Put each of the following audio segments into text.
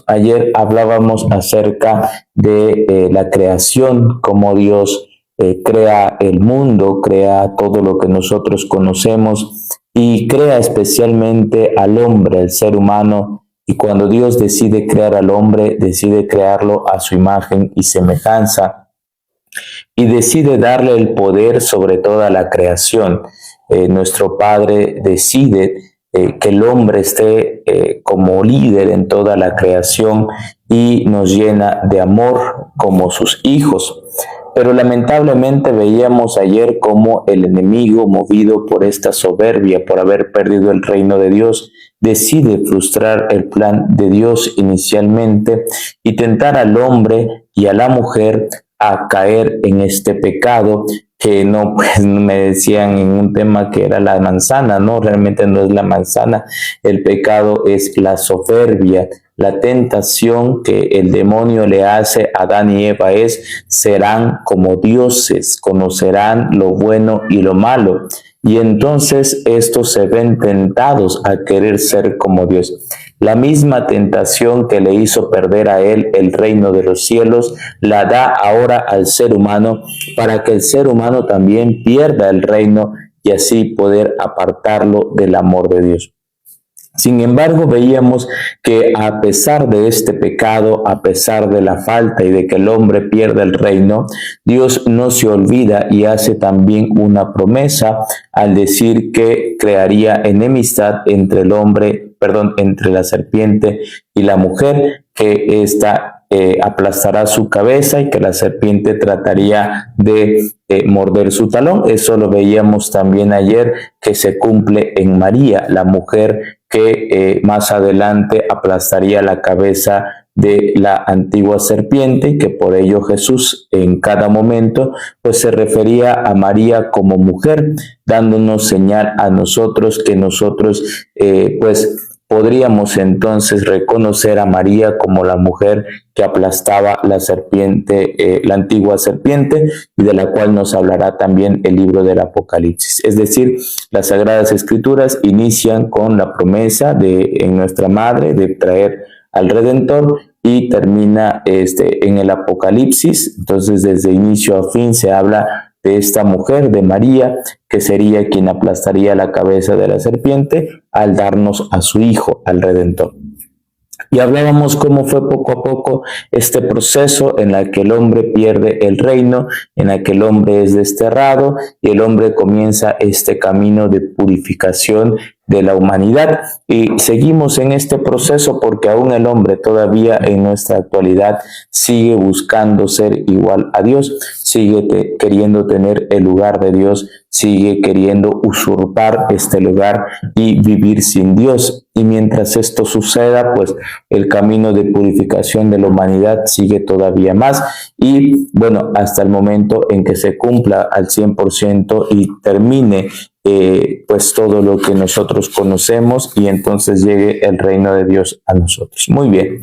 ayer hablábamos acerca de la creación, cómo Dios crea el mundo, crea todo lo que nosotros conocemos y crea especialmente al hombre, al ser humano. Y cuando Dios decide crear al hombre, decide crearlo a su imagen y semejanza y decide darle el poder sobre toda la creación. Nuestro Padre decide que el hombre esté como líder en toda la creación y nos llena de amor como sus hijos. Pero lamentablemente veíamos ayer cómo el enemigo, movido por esta soberbia, por haber perdido el reino de Dios, decide frustrar el plan de Dios inicialmente y tentar al hombre y a la mujer a caer en este pecado que no, pues me decían en un tema que era la manzana, no, realmente no es la manzana, el pecado es la soberbia. La tentación que el demonio le hace a Adán y Eva es: serán como dioses, conocerán lo bueno y lo malo. Y entonces estos se ven tentados a querer ser como Dios. La misma tentación que le hizo perder a él el reino de los cielos, la da ahora al ser humano para que el ser humano también pierda el reino y así poder apartarlo del amor de Dios. Sin embargo, veíamos que a pesar de este pecado, a pesar de la falta y de que el hombre pierde el reino, Dios no se olvida y hace también una promesa al decir que crearía enemistad entre el hombre, entre la serpiente y la mujer, que ésta aplastará su cabeza y que la serpiente trataría de morder su talón. Eso lo veíamos también ayer, que se cumple en María, la mujer que más adelante aplastaría la cabeza de la antigua serpiente, y que por ello Jesús en cada momento pues se refería a María como mujer, dándonos señal a nosotros que nosotros pues podríamos entonces reconocer a María como la mujer que aplastaba la serpiente, la antigua serpiente, y de la cual nos hablará también el libro del Apocalipsis. Es decir, las Sagradas Escrituras inician con la promesa en nuestra Madre de traer al Redentor y termina en el Apocalipsis. Entonces, desde inicio a fin se habla de esta mujer, de María, que sería quien aplastaría la cabeza de la serpiente al darnos a su Hijo, al Redentor. Y hablábamos cómo fue poco a poco este proceso en el que el hombre pierde el reino, en el que el hombre es desterrado y el hombre comienza este camino de purificación de la humanidad. Y seguimos en este proceso porque aún el hombre todavía en nuestra actualidad sigue buscando ser igual a Dios, sigue queriendo tener el lugar de Dios, sigue queriendo usurpar este lugar y vivir sin Dios. Y mientras esto suceda, pues el camino de purificación de la humanidad sigue todavía más. Y bueno, hasta el momento en que se cumpla al 100% y termine pues todo lo que nosotros conocemos y entonces llegue el reino de Dios a nosotros. Muy bien.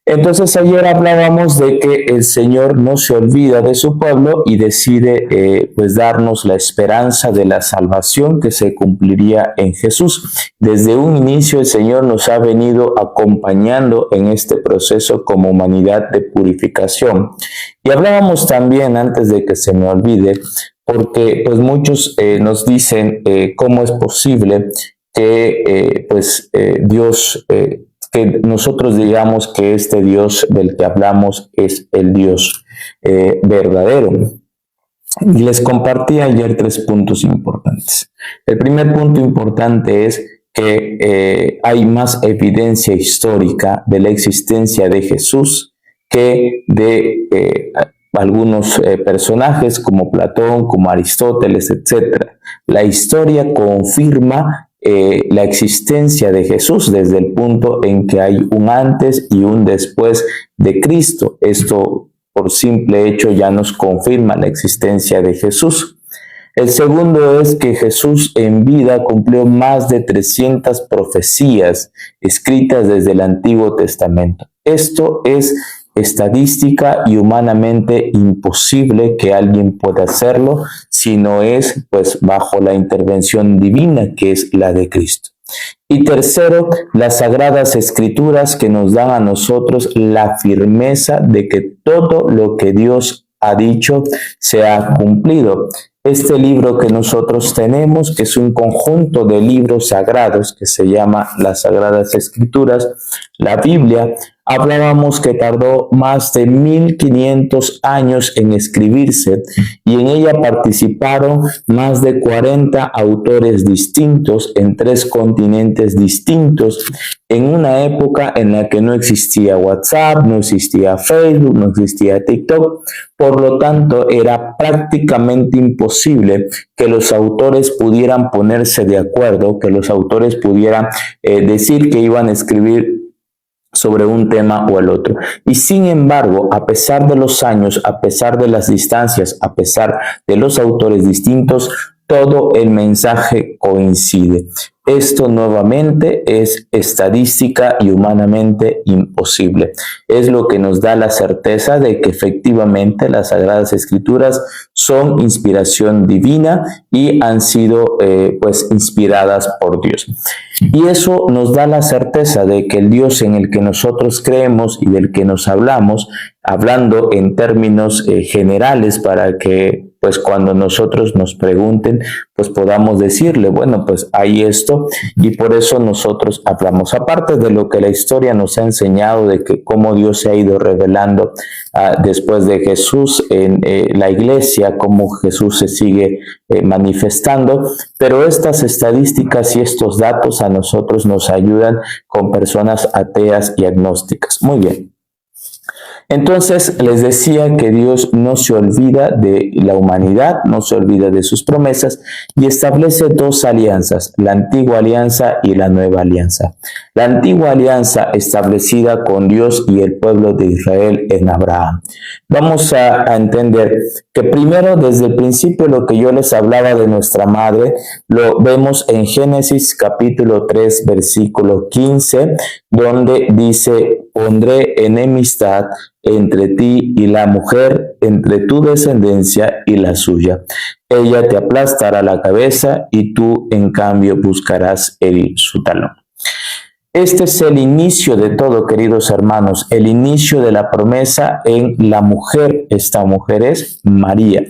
Entonces ayer hablábamos de que el Señor no se olvida de su pueblo y decide pues darnos la esperanza de la salvación que se cumpliría en Jesús. Desde un inicio el Señor nos ha venido acompañando en este proceso como humanidad de purificación. Y hablábamos también, antes de que se me olvide, porque pues muchos nos dicen cómo es posible que Dios que nosotros digamos que este Dios del que hablamos es el Dios verdadero. Y les compartí ayer 3 puntos importantes. El primer punto importante es que hay más evidencia histórica de la existencia de Jesús que de algunos personajes como Platón, como Aristóteles, etc. La historia confirma la existencia de Jesús desde el punto en que hay un antes y un después de Cristo. Esto por simple hecho ya nos confirma la existencia de Jesús. El segundo es que Jesús en vida cumplió más de 300 profecías escritas desde el Antiguo Testamento. Esto es estadística y humanamente imposible que alguien pueda hacerlo si no es pues bajo la intervención divina que es la de Cristo. Y tercero, las Sagradas Escrituras que nos dan a nosotros la firmeza de que todo lo que Dios ha dicho se ha cumplido. Este libro que nosotros tenemos, que es un conjunto de libros sagrados que se llama las Sagradas Escrituras, la Biblia, hablábamos que tardó más de 1500 años en escribirse y en ella participaron más de 40 autores distintos en 3 continentes distintos, en una época en la que no existía WhatsApp, no existía Facebook, no existía TikTok. Por lo tanto, era prácticamente imposible que los autores pudieran ponerse de acuerdo, que los autores pudieran decir que iban a escribir sobre un tema o el otro. Y sin embargo, a pesar de los años, a pesar de las distancias, a pesar de los autores distintos, todo el mensaje coincide. Esto nuevamente es estadística y humanamente imposible. Es lo que nos da la certeza de que efectivamente las Sagradas Escrituras son inspiración divina y han sido inspiradas por Dios. Y eso nos da la certeza de que el Dios en el que nosotros creemos y del que nos hablamos, hablando en términos generales para que pues cuando nosotros nos pregunten, pues podamos decirle, bueno, pues hay esto, y por eso nosotros hablamos. Aparte de lo que la historia nos ha enseñado de que cómo Dios se ha ido revelando después de Jesús en la iglesia, cómo Jesús se sigue manifestando, pero estas estadísticas y estos datos a nosotros nos ayudan con personas ateas y agnósticas. Muy bien. Entonces les decía que Dios no se olvida de la humanidad, no se olvida de sus promesas y establece 2 alianzas, la antigua alianza y la nueva alianza. La antigua alianza establecida con Dios y el pueblo de Israel en Abraham. Vamos a entender que primero desde el principio lo que yo les hablaba de nuestra madre lo vemos en Génesis capítulo 3 versículo 15, donde dice: pondré enemistad entre ti y la mujer, entre tu descendencia y la suya. Ella te aplastará la cabeza y tú, en cambio, buscarás herir su talón. Este es el inicio de todo, queridos hermanos, el inicio de la promesa en la mujer. Esta mujer es María.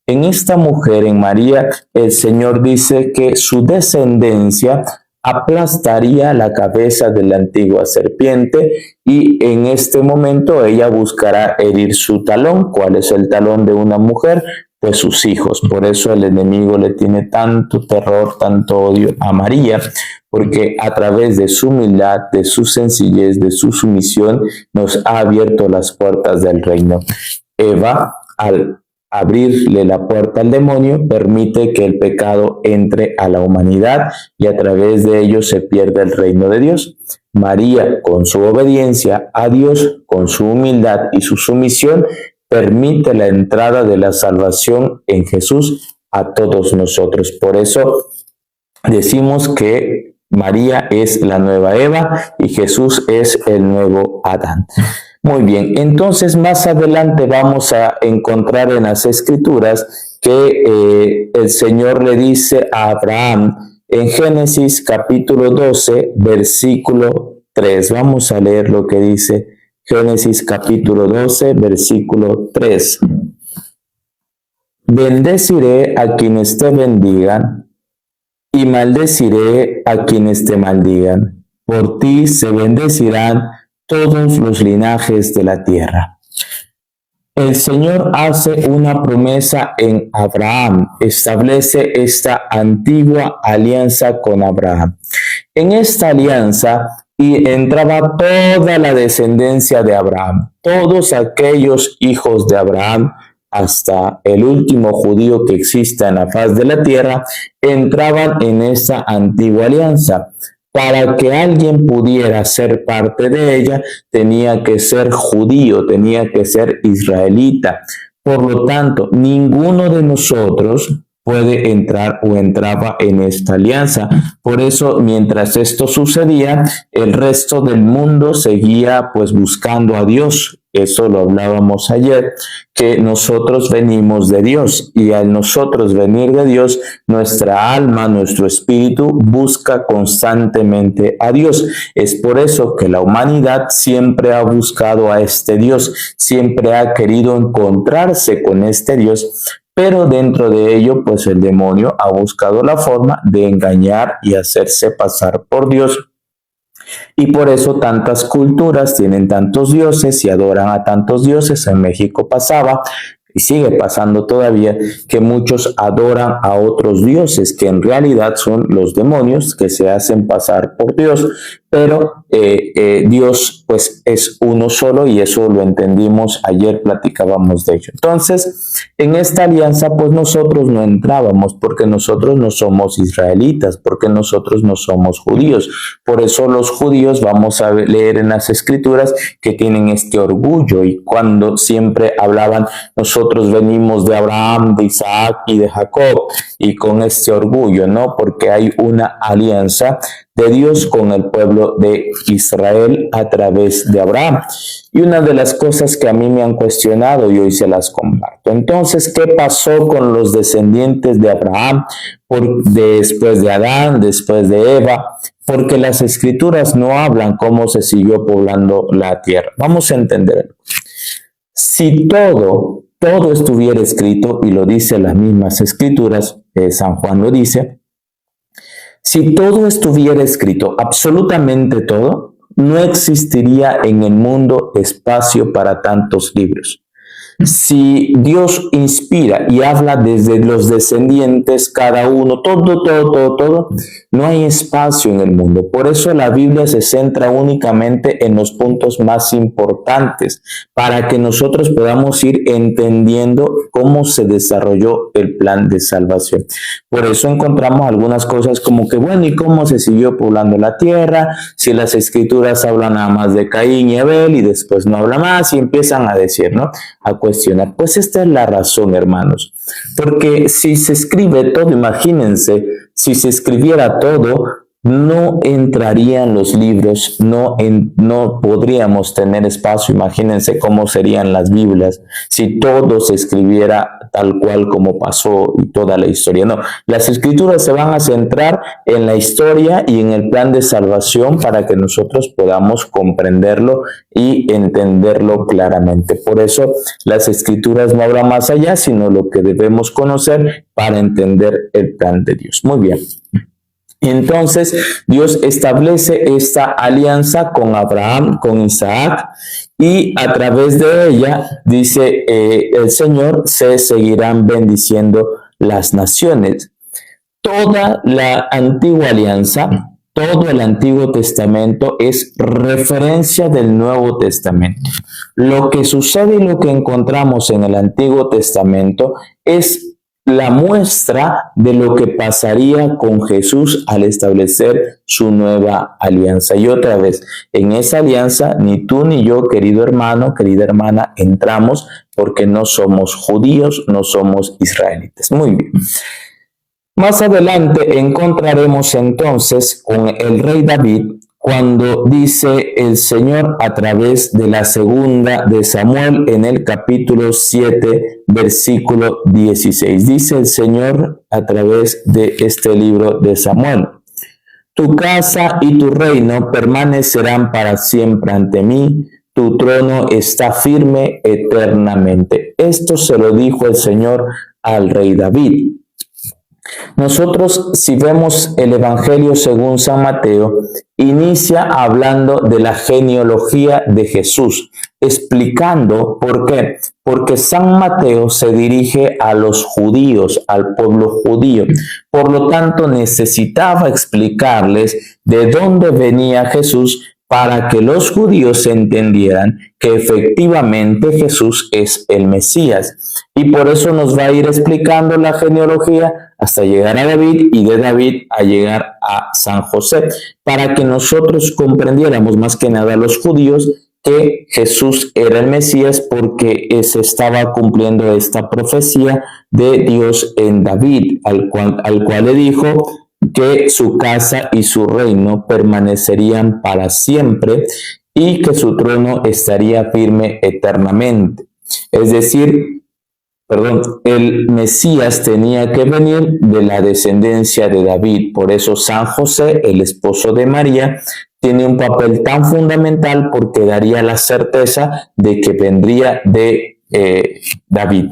En esta mujer, en María, el Señor dice que su descendencia aplastaría la cabeza de la antigua serpiente y en este momento ella buscará herir su talón. ¿Cuál es el talón de una mujer? Pues sus hijos. Por eso el enemigo le tiene tanto terror, tanto odio a María, porque a través de su humildad, de su sencillez, de su sumisión, nos ha abierto las puertas del reino. Eva, al abrirle la puerta al demonio, permite que el pecado entre a la humanidad y a través de ello se pierde el reino de Dios. María, con su obediencia a Dios, con su humildad y su sumisión, permite la entrada de la salvación en Jesús a todos nosotros. Por eso decimos que María es la nueva Eva y Jesús es el nuevo Adán. Muy bien, entonces más adelante vamos a encontrar en las Escrituras que el Señor le dice a Abraham en Génesis capítulo 12, versículo 3. Vamos a leer lo que dice Génesis capítulo 12, versículo 3. Bendeciré a quienes te bendigan y maldeciré a quienes te maldigan. Por ti se bendecirán todos los linajes de la tierra. El Señor hace una promesa en Abraham, establece esta antigua alianza con Abraham. En esta alianza entraba toda la descendencia de Abraham, todos aquellos hijos de Abraham, hasta el último judío que exista en la faz de la tierra, entraban en esta antigua alianza. Para que alguien pudiera ser parte de ella, tenía que ser judío, tenía que ser israelita. Por lo tanto, ninguno de nosotros puede entrar o entraba en esta alianza. Por eso, mientras esto sucedía, el resto del mundo seguía pues buscando a Dios. eso lo hablábamos ayer, que nosotros venimos de Dios y al nosotros venir de Dios, nuestra alma, nuestro espíritu busca constantemente a Dios. Es por eso que la humanidad siempre ha buscado a este Dios, siempre ha querido encontrarse con este Dios, pero dentro de ello, pues el demonio ha buscado la forma de engañar y hacerse pasar por Dios. Y por eso tantas culturas tienen tantos dioses y adoran a tantos dioses. En México pasaba y sigue pasando todavía que muchos adoran a otros dioses que en realidad son los demonios que se hacen pasar por Dios, pero Dios pues es uno solo y eso lo entendimos ayer, platicábamos de ello. Entonces, en esta alianza pues nosotros no entrábamos porque nosotros no somos israelitas, porque nosotros no somos judíos. Por eso los judíos, vamos a leer en las escrituras, que tienen este orgullo y cuando siempre hablaban, nosotros venimos de Abraham, de Isaac y de Jacob, y con este orgullo, ¿no? Porque hay una alianza de Dios con el pueblo de Israel a través de Abraham. Y una de las cosas que a mí me han cuestionado y hoy se las comparto. Entonces, ¿qué pasó con los descendientes de Abraham después de Adán, después de Eva? Porque las escrituras no hablan cómo se siguió poblando la tierra. Vamos a entender. Si todo estuviera escrito, y lo dice las mismas escrituras, San Juan lo dice, si todo estuviera escrito, absolutamente todo, no existiría en el mundo espacio para tantos libros. Si Dios inspira y habla desde los descendientes, cada uno, todo, no hay espacio en el mundo. Por eso la Biblia se centra únicamente en los puntos más importantes, para que nosotros podamos ir entendiendo cómo se desarrolló el plan de salvación. Por eso encontramos algunas cosas como que, bueno, ¿y cómo se siguió poblando la tierra? Si las escrituras hablan nada más de Caín y Abel y después no habla más y empiezan a decir, ¿no? A cuestionar. Pues esta es la razón, hermanos. Porque si se escribe todo, imagínense, si se escribiera todo, no entrarían los libros, no podríamos tener espacio. Imagínense cómo serían las Biblias si todo se escribiera tal cual como pasó y toda la historia. No, las escrituras se van a centrar en la historia y en el plan de salvación para que nosotros podamos comprenderlo y entenderlo claramente. Por eso las escrituras no hablan más allá, sino lo que debemos conocer para entender el plan de Dios. Muy bien. Entonces Dios establece esta alianza con Abraham, con Isaac, y a través de ella, dice el Señor, se seguirán bendiciendo las naciones. Toda la antigua alianza, todo el Antiguo Testamento es referencia del Nuevo Testamento. Lo que sucede y lo que encontramos en el Antiguo Testamento es la muestra de lo que pasaría con Jesús al establecer su nueva alianza. Y otra vez, en esa alianza ni tú ni yo, querido hermano, querida hermana, entramos porque no somos judíos, no somos israelitas. Muy bien. Más adelante encontraremos entonces con el rey David cuando dice el Señor a través de la segunda de Samuel en el capítulo 7, versículo 16. Dice el Señor a través de este libro de Samuel: tu casa y tu reino permanecerán para siempre ante mí, tu trono está firme eternamente. Esto se lo dijo el Señor al rey David. Nosotros, si vemos el Evangelio según San Mateo, inicia hablando de la genealogía de Jesús, explicando por qué. Porque San Mateo se dirige a los judíos, al pueblo judío. Por lo tanto, necesitaba explicarles de dónde venía Jesús para que los judíos entendieran que efectivamente Jesús es el Mesías. Y por eso nos va a ir explicando la genealogía hasta llegar a David y de David a llegar a San José, para que nosotros comprendiéramos más que nada los judíos que Jesús era el Mesías, porque se estaba cumpliendo esta profecía de Dios en David, al cual le dijo que su casa y su reino permanecerían para siempre, y que su trono estaría firme eternamente. Es decir, el Mesías tenía que venir de la descendencia de David. Por eso San José, el esposo de María, tiene un papel tan fundamental porque daría la certeza de que vendría de David.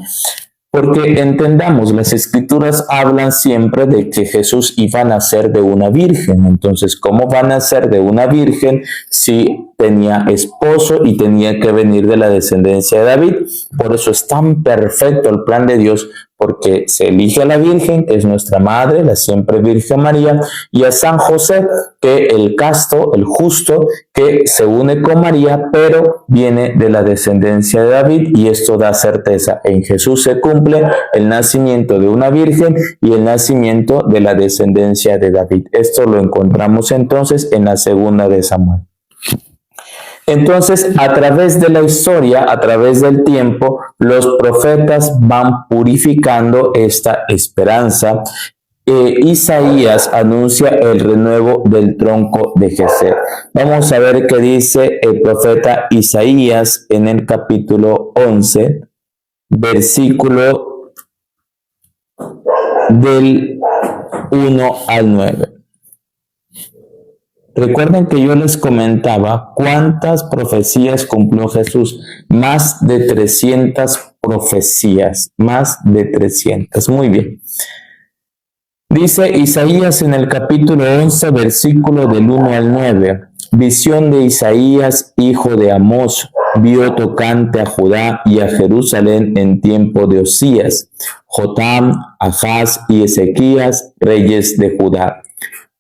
Porque entendamos, las escrituras hablan siempre de que Jesús iba a nacer de una virgen. Entonces, ¿cómo va a nacer de una virgen si tenía esposo y tenía que venir de la descendencia de David? Por eso es tan perfecto el plan de Dios, porque se elige a la Virgen, que es nuestra madre, la siempre Virgen María, y a San José, que el casto, el justo, que se une con María, pero viene de la descendencia de David, y esto da certeza. En Jesús se cumple el nacimiento de una virgen y el nacimiento de la descendencia de David. Esto lo encontramos entonces en la segunda de Samuel. Entonces, a través de la historia, a través del tiempo, los profetas van purificando esta esperanza. Isaías anuncia el renuevo del tronco de Jesé. Vamos a ver qué dice el profeta Isaías en el capítulo 11, versículo del 1 al 9. Recuerden que yo les comentaba cuántas profecías cumplió Jesús. Más de 300 profecías. Más de 300. Muy bien. Dice Isaías en el capítulo 11, versículo del 1 al 9. Visión de Isaías, hijo de Amós, vio tocante a Judá y a Jerusalén en tiempo de Osías, Jotam, Ahaz y Ezequías, reyes de Judá.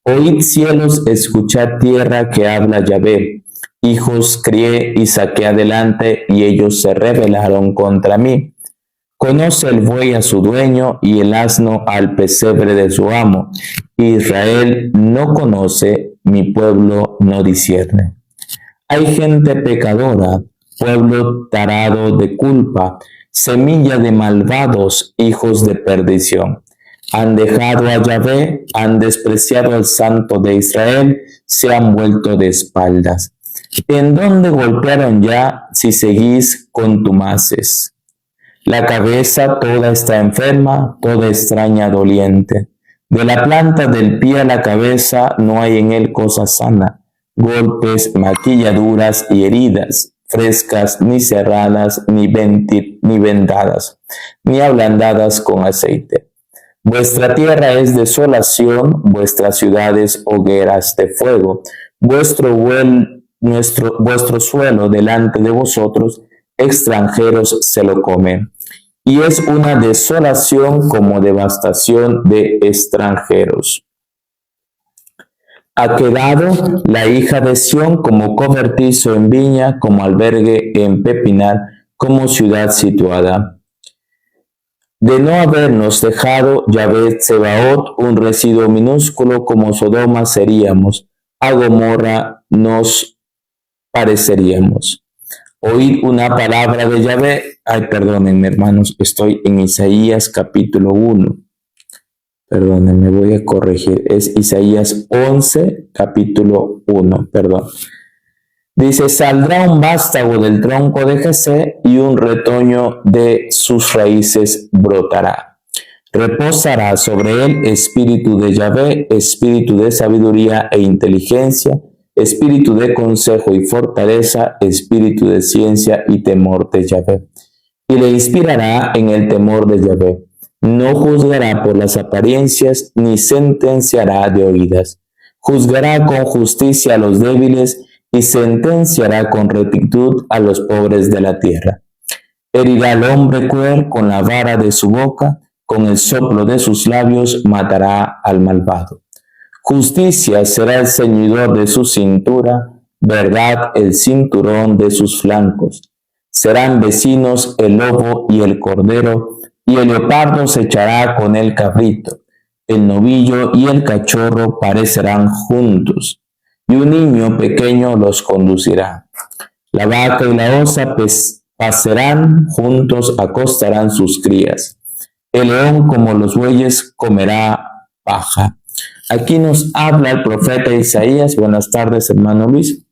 Oíd cielos, escuchad tierra que habla Yahvé. Hijos crié y saqué adelante, y ellos se rebelaron contra mí. Conoce el buey a su dueño y el asno al pesebre de su amo. Israel no conoce, mi pueblo no discierne. Hay gente pecadora, pueblo tarado de culpa, semilla de malvados, hijos de perdición. Han dejado a Yahvé, han despreciado al Santo de Israel, se han vuelto de espaldas. ¿En dónde golpearon ya si seguís contumaces? La cabeza toda está enferma, toda extraña doliente. De la planta del pie a la cabeza no hay en él cosa sana. Golpes, maquilladuras y heridas, frescas, ni cerradas, ni vendadas, ni ablandadas con aceite. Vuestra tierra es desolación, vuestras ciudades hogueras de fuego. Vuestro suelo delante de vosotros, extranjeros se lo comen. Y es una desolación como devastación de extranjeros. Ha quedado la hija de Sión como cobertizo en viña, como albergue en pepinar, como ciudad situada. De no habernos dejado Yahvé Tsebaot, un residuo minúsculo, como Sodoma seríamos, a Gomorra nos pareceríamos. Oíd una palabra de Yahvé. Perdónenme, hermanos, estoy en Isaías capítulo 1. Perdónenme, voy a corregir. Es Isaías 11, capítulo 1, perdón. Dice, saldrá un vástago del tronco de Jesé y un retoño de sus raíces brotará. Reposará sobre él espíritu de Yahvé, espíritu de sabiduría e inteligencia, espíritu de consejo y fortaleza, espíritu de ciencia y temor de Yahvé. Y le inspirará en el temor de Yahvé. No juzgará por las apariencias, ni sentenciará de oídas. Juzgará con justicia a los débiles y sentenciará con rectitud a los pobres de la tierra. Herirá al hombre cruel con la vara de su boca, con el soplo de sus labios matará al malvado. Justicia será el ceñidor de su cintura, verdad el cinturón de sus flancos. Serán vecinos el lobo y el cordero, y el leopardo se echará con el cabrito. El novillo y el cachorro parecerán juntos, y un niño pequeño los conducirá. La vaca y la osa pasarán juntos, acostarán sus crías. El león como los bueyes comerá paja. Aquí nos habla el profeta Isaías. Buenas tardes, hermano Luis.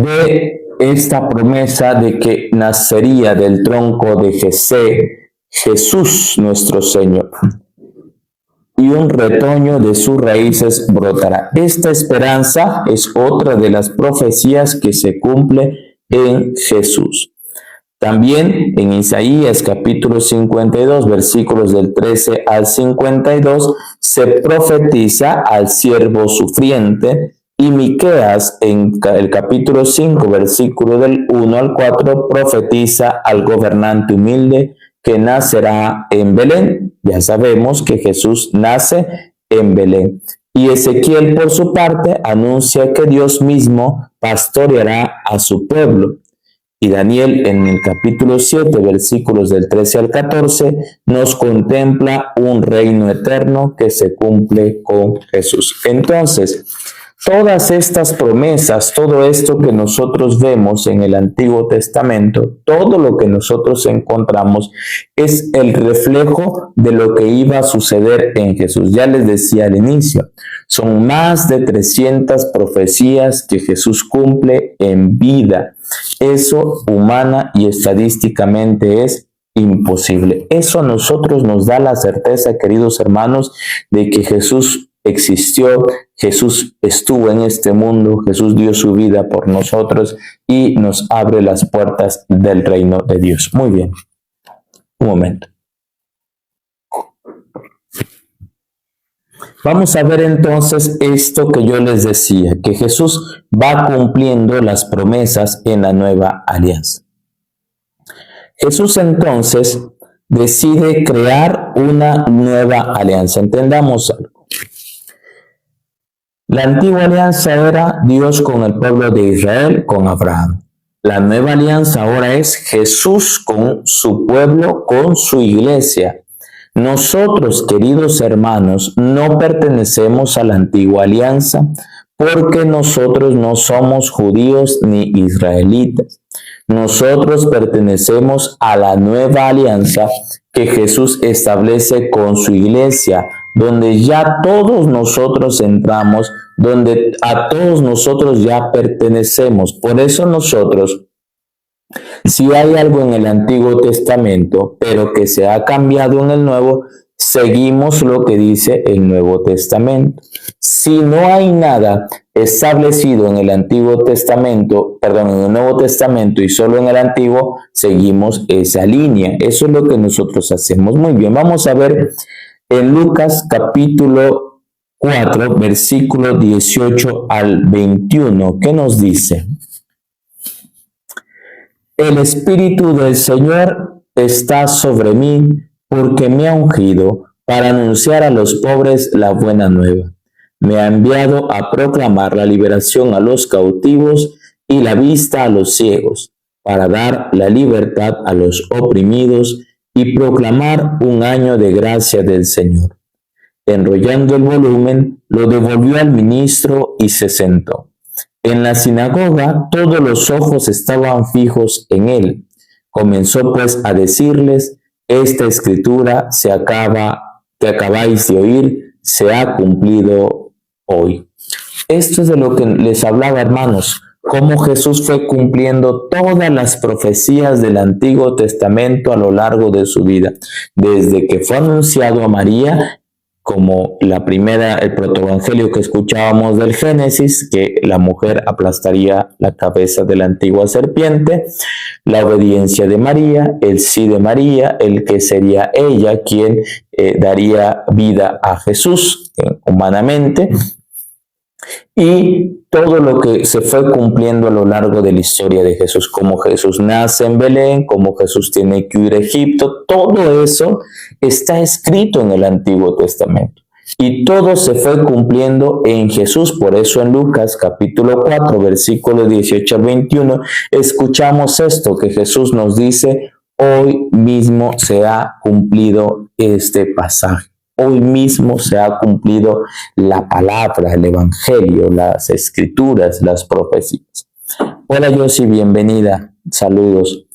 de esta promesa de que nacería del tronco de Jesé Jesús nuestro Señor, y un retoño de sus raíces brotará. Esta esperanza es otra de las profecías que se cumple en Jesús. También en Isaías capítulo 52, versículos del 13 al 52, se profetiza al siervo sufriente, y Miqueas en el capítulo 5, versículo del 1 al 4, profetiza al gobernante humilde que nacerá en Belén. Ya sabemos que Jesús nace en Belén. Y Ezequiel, por su parte, anuncia que Dios mismo pastoreará a su pueblo. Y Daniel, en el capítulo 7, versículos del 13 al 14, nos contempla un reino eterno que se cumple con Jesús. Entonces, todas estas promesas, todo esto que nosotros vemos en el Antiguo Testamento, todo lo que nosotros encontramos es el reflejo de lo que iba a suceder en Jesús. Ya les decía al inicio, son más de 300 profecías que Jesús cumple en vida. Eso humana y estadísticamente es imposible. Eso a nosotros nos da la certeza, queridos hermanos, de que Jesús existió, Jesús estuvo en este mundo, Jesús dio su vida por nosotros y nos abre las puertas del reino de Dios. Muy bien, un momento. Vamos a ver entonces esto que yo les decía, que Jesús va cumpliendo las promesas en la nueva alianza. Jesús entonces decide crear una nueva alianza. Entendamos algo. La antigua alianza era Dios con el pueblo de Israel, con Abraham. La nueva alianza ahora es Jesús con su pueblo, con su iglesia. Nosotros, queridos hermanos, no pertenecemos a la antigua alianza porque nosotros no somos judíos ni israelitas. Nosotros pertenecemos a la nueva alianza que Jesús establece con su iglesia, donde ya todos nosotros entramos, donde a todos nosotros ya pertenecemos. Por eso nosotros, si hay algo en el Antiguo Testamento, pero que se ha cambiado en el Nuevo, seguimos lo que dice el Nuevo Testamento. Si no hay nada establecido en el Antiguo Testamento, en el Nuevo Testamento y solo en el Antiguo, seguimos esa línea. Eso es lo que nosotros hacemos. Muy bien, vamos a ver en Lucas capítulo 4, versículo 18 al 21, ¿qué nos dice? El Espíritu del Señor está sobre mí, porque me ha ungido para anunciar a los pobres la buena nueva. Me ha enviado a proclamar la liberación a los cautivos y la vista a los ciegos, para dar la libertad a los oprimidos y proclamar un año de gracia del Señor. Enrollando el volumen, lo devolvió al ministro y se sentó. En la sinagoga todos los ojos estaban fijos en él. Comenzó pues a decirles: esta escritura que acabáis de oír se ha cumplido hoy. Esto es de lo que les hablaba, hermanos, cómo Jesús fue cumpliendo todas las profecías del Antiguo Testamento a lo largo de su vida, desde que fue anunciado a María, como el protoevangelio que escuchábamos del Génesis, que la mujer aplastaría la cabeza de la antigua serpiente, la obediencia de María, el sí de María, el que sería ella quien daría vida a Jesús humanamente, y todo lo que se fue cumpliendo a lo largo de la historia de Jesús, como Jesús nace en Belén, como Jesús tiene que ir a Egipto, todo eso está escrito en el Antiguo Testamento. Y todo se fue cumpliendo en Jesús. Por eso en Lucas capítulo 4, versículos 18 al 21, escuchamos esto que Jesús nos dice: hoy mismo se ha cumplido este pasaje. Hoy mismo se ha cumplido la palabra, el evangelio, las escrituras, las profecías. Hola Yossi, bienvenida. Saludos.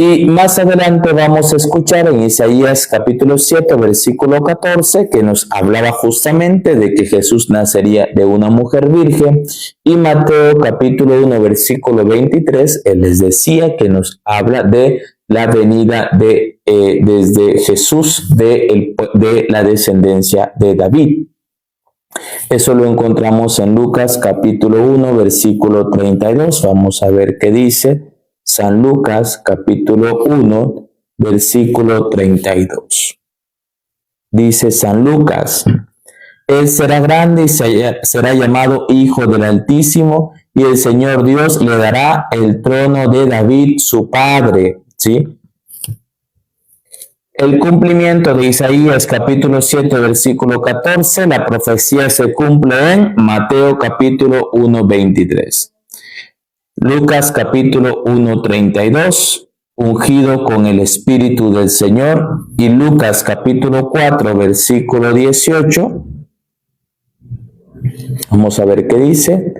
Y más adelante vamos a escuchar en Isaías capítulo 7, versículo 14, que nos hablaba justamente de que Jesús nacería de una mujer virgen. Y Mateo capítulo 1, versículo 23, él les decía que nos habla de la venida desde Jesús de la descendencia de David. Eso lo encontramos en Lucas capítulo 1, versículo 32. Vamos a ver qué dice. San Lucas capítulo 1, versículo 32. Dice San Lucas: Él será grande y será llamado Hijo del Altísimo, y el Señor Dios le dará el trono de David, su padre. ¿Sí? El cumplimiento de Isaías capítulo 7, versículo 14, la profecía se cumple en Mateo capítulo 1, 23. Lucas capítulo 1, 32, ungido con el Espíritu del Señor. Y Lucas capítulo 4, versículo 18. Vamos a ver qué dice.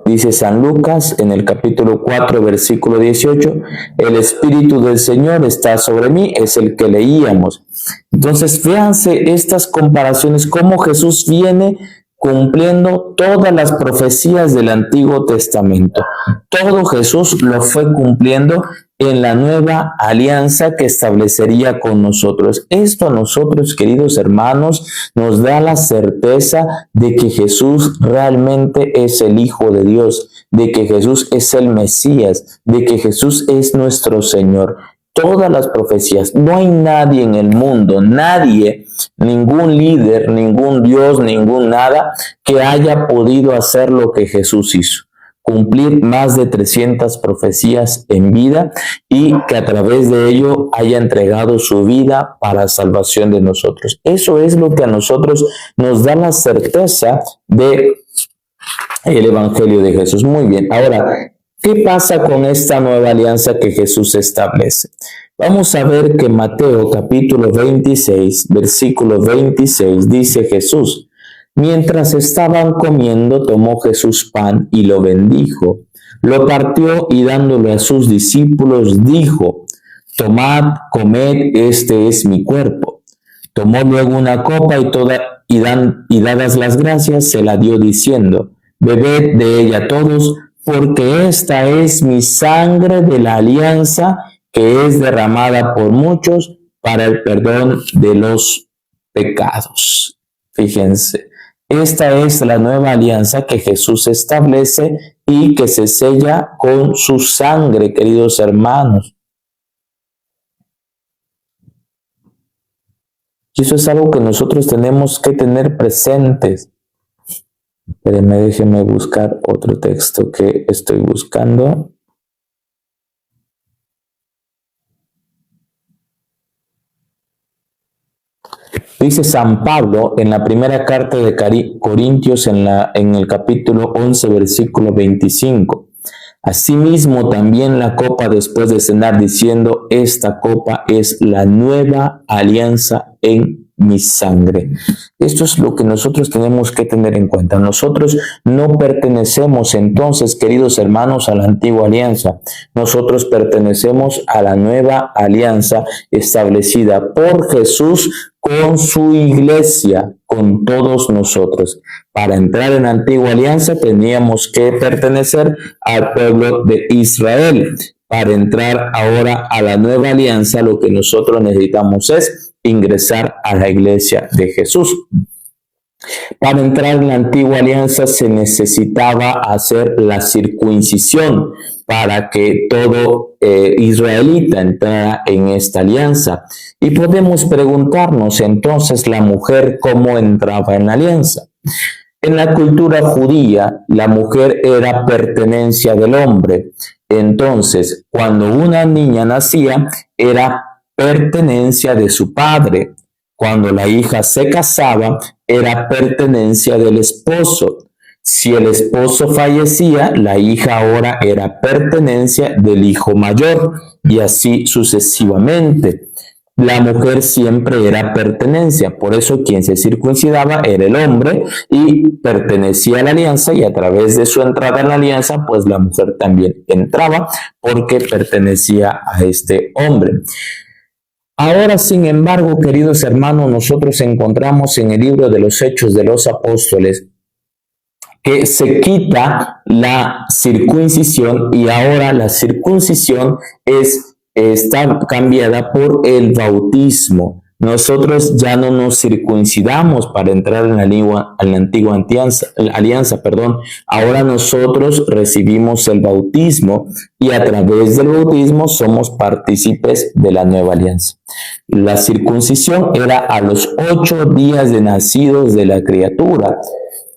Dice San Lucas en el capítulo 4, versículo 18, el Espíritu del Señor está sobre mí, es el que leíamos. Entonces, véanse estas comparaciones, cómo Jesús viene cumpliendo todas las profecías del Antiguo Testamento. Todo Jesús lo fue cumpliendo en la nueva alianza que establecería con nosotros. Esto a nosotros, queridos hermanos, nos da la certeza de que Jesús realmente es el Hijo de Dios, de que Jesús es el Mesías, de que Jesús es nuestro Señor. Todas las profecías, no hay nadie en el mundo, nadie, ningún líder, ningún Dios, ningún nada que haya podido hacer lo que Jesús hizo. Cumplir más de 300 profecías en vida y que a través de ello haya entregado su vida para salvación de nosotros. Eso es lo que a nosotros nos da la certeza de el Evangelio de Jesús. Muy bien, ahora, ¿qué pasa con esta nueva alianza que Jesús establece? Vamos a ver que Mateo capítulo 26, versículo 26, dice Jesús: Mientras estaban comiendo, tomó Jesús pan y lo bendijo. Lo partió y dándolo a sus discípulos, dijo: Tomad, comed, este es mi cuerpo. Tomó luego una copa y dadas las gracias, se la dio diciendo: Bebed de ella todos, porque esta es mi sangre de la alianza, que es derramada por muchos para el perdón de los pecados. Fíjense, esta es la nueva alianza que Jesús establece y que se sella con su sangre, queridos hermanos. Y eso es algo que nosotros tenemos que tener presentes. Espérenme, déjenme buscar otro texto que estoy buscando. Dice San Pablo en la primera carta de Corintios en el capítulo 11, versículo 25. Asimismo también la copa después de cenar, diciendo: Esta copa es la nueva alianza en mi sangre. Esto es lo que nosotros tenemos que tener en cuenta. Nosotros no pertenecemos entonces, queridos hermanos, a la antigua alianza. Nosotros pertenecemos a la nueva alianza establecida por Jesús con su iglesia, con todos nosotros. Para entrar en la antigua alianza teníamos que pertenecer al pueblo de Israel. Para entrar ahora a la nueva alianza, lo que nosotros necesitamos es ingresar a la iglesia de Jesús. Para entrar en la antigua alianza se necesitaba hacer la circuncisión para que todo israelita entrara en esta alianza. Y podemos preguntarnos entonces, la mujer, ¿cómo entraba en la alianza? En la cultura judía, la mujer era pertenencia del hombre. Entonces, cuando una niña nacía, era pertenencia de su padre. Cuando la hija se casaba, era pertenencia del esposo. Si el esposo fallecía, la hija ahora era pertenencia del hijo mayor, y así sucesivamente. la mujer siempre era pertenencia. Por eso quien se circuncidaba era el hombre y pertenecía a la alianza, y a través de su entrada en la alianza, pues la mujer también entraba porque pertenecía a este hombre. Ahora, sin embargo, queridos hermanos, nosotros encontramos en el libro de los Hechos de los Apóstoles que se quita la circuncisión, y ahora la circuncisión está cambiada por el bautismo. Nosotros ya no nos circuncidamos para entrar en la antigua alianza. Ahora nosotros recibimos el bautismo, y a través del bautismo somos partícipes de la nueva alianza. La circuncisión era a los 8 días de nacidos de la criatura.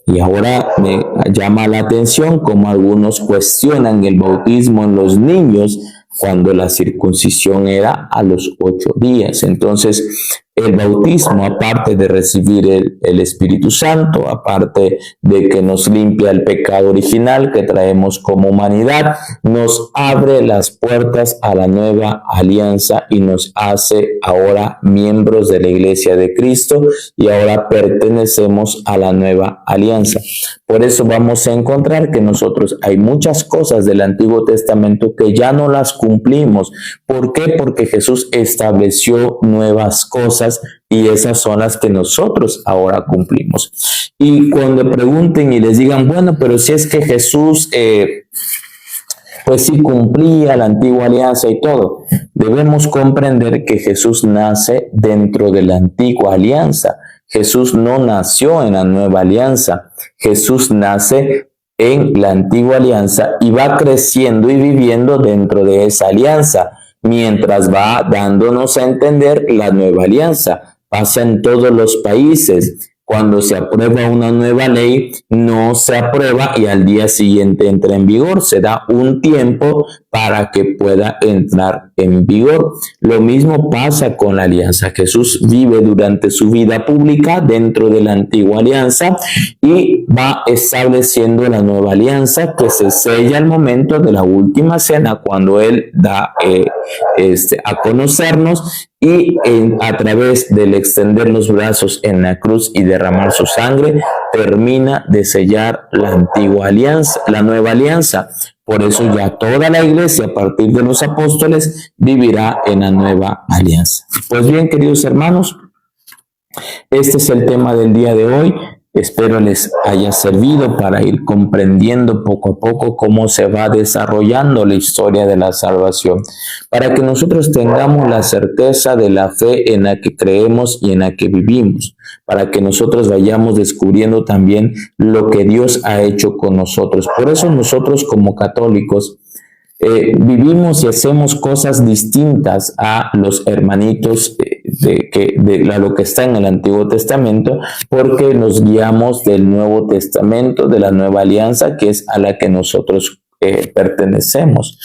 Y ahora me llama la atención cómo algunos cuestionan el bautismo en los niños cuando la circuncisión era a los 8 días. Entonces, el bautismo, aparte de recibir el Espíritu Santo, aparte de que nos limpia el pecado original que traemos como humanidad, nos abre las puertas a la nueva alianza y nos hace ahora miembros de la Iglesia de Cristo, y ahora pertenecemos a la nueva alianza. Por eso vamos a encontrar que nosotros hay muchas cosas del Antiguo Testamento que ya no las cumplimos. ¿Por qué? Porque Jesús estableció nuevas cosas, y esas son las que nosotros ahora cumplimos. Y cuando pregunten y les digan, bueno, pero si es que Jesús pues sí cumplía la antigua alianza y todo, debemos comprender que Jesús nace dentro de la antigua alianza. Jesús no nació en la nueva alianza. Jesús nace en la antigua alianza y va creciendo y viviendo dentro de esa alianza, mientras va dándonos a entender la nueva alianza. Pasa en todos los países. Cuando se aprueba una nueva ley, no se aprueba y al día siguiente entra en vigor. Se da un tiempo para que pueda entrar en vigor. Lo mismo pasa con la alianza. Jesús vive durante su vida pública dentro de la antigua alianza y va estableciendo la nueva alianza, que se sella al momento de la última cena, cuando Él da a conocernos, y a través del extender los brazos en la cruz y derramar su sangre, termina de sellar la antigua alianza, la nueva alianza. Por eso ya toda la iglesia, a partir de los apóstoles, vivirá en la nueva alianza. Pues bien, queridos hermanos, este es el tema del día de hoy. Espero les haya servido para ir comprendiendo poco a poco cómo se va desarrollando la historia de la salvación, para que nosotros tengamos la certeza de la fe en la que creemos y en la que vivimos, para que nosotros vayamos descubriendo también lo que Dios ha hecho con nosotros. Por eso nosotros como católicos vivimos y hacemos cosas distintas a los hermanitos de lo que está en el Antiguo Testamento, porque nos guiamos del Nuevo Testamento, de la nueva alianza, que es a la que nosotros pertenecemos.